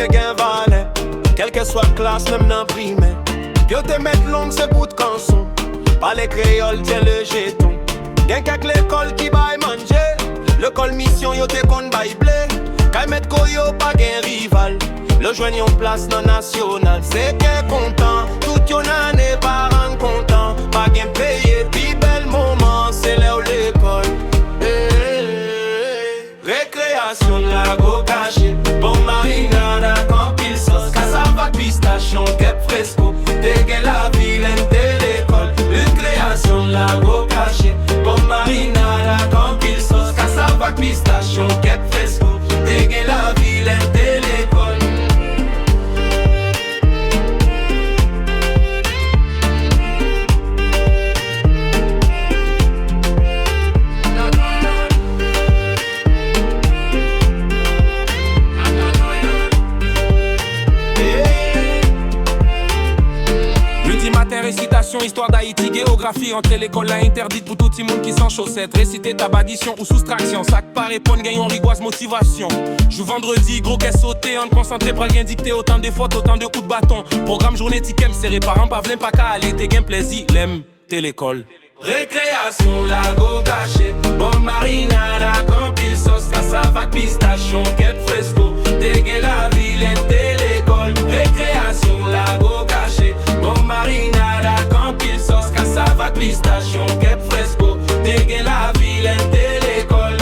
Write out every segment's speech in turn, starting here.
te gen valet. Quelle que soit classe, même dans primaire. Yo te met long ce bout de canson. Pas les créoles, tiens le jeton. Gen kak l'école qui baille manger. Le col mission yo te kon baille blé. Kay met koyo pas gen rival. Le joigne en place non national. C'est qu'un content. Tout yon année parents content. Pas gen payé, pi bel moment. C'est là où l'école. Récréation la go caché. Bon marinade quand pile sauce. Cassava pistachon, kep fresco. Dégaine la vilaine de l'école. Une création la go caché. Bon marinade quand pile sauce. Cassava pistachon, kep fresco. Dégaine la vilaine de l'école. Récitation, histoire d'Haïti, géographie entre l'école là interdite pour tout le monde qui s'en chaussette. Réciter tab addition ou soustraction, sac par répondre, gagnant rigoise motivation. Joue vendredi, gros qu'est sauté, on concentré pour rien dicter, autant de fautes, autant de coups de bâton. Programme journée ticket, serré parents, pas v'lin pas qu'à aller, t'es gain plaisir, l'aime, t'es l'école. Récréation, la go caché. Bon marinade, campil sauce, cassava pistachon, kep fresco. Dégaine la vilaine, t'es l'école. Récréation, la go caché. Bon marinade, campil sauce, cassava pistachon, kep fresco. Dégaine la vilaine, t'es l'école.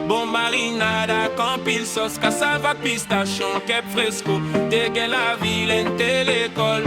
Bon marinade, campil sauce, cassava pistachon, kep fresco. Dégaine la vilaine, t'es l'école.